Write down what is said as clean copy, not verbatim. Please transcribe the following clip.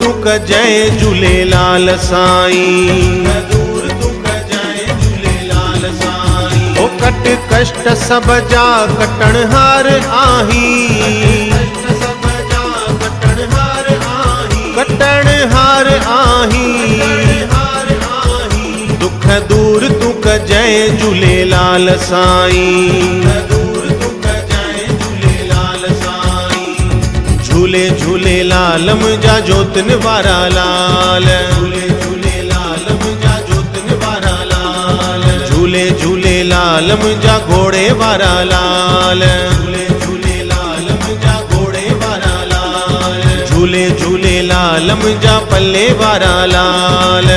तुक जय झूलेलाल साईं। दूर तुक जय झूलेलाल साईं। ओ कट कष्ट सब जा कटण हार आही। कटण हार आही। दुख दूर तुक जय झूलेलाल साईं। दूर तुक जय झूलेलाल साईं। झूले झूलेलाल मुंहिंजा जोतिन वारा लाल। झूले झूलेलाल मुंहिंजा जोतिन वारा लाल। झूले झूलेलाल मुंहिंजा घोड़े वारा लाल। झूले झूलेलाल मुंहिंजा घोड़े वारा लाल। झूले झूलेलाल मुंहिंजा पल्ले वारा लाल।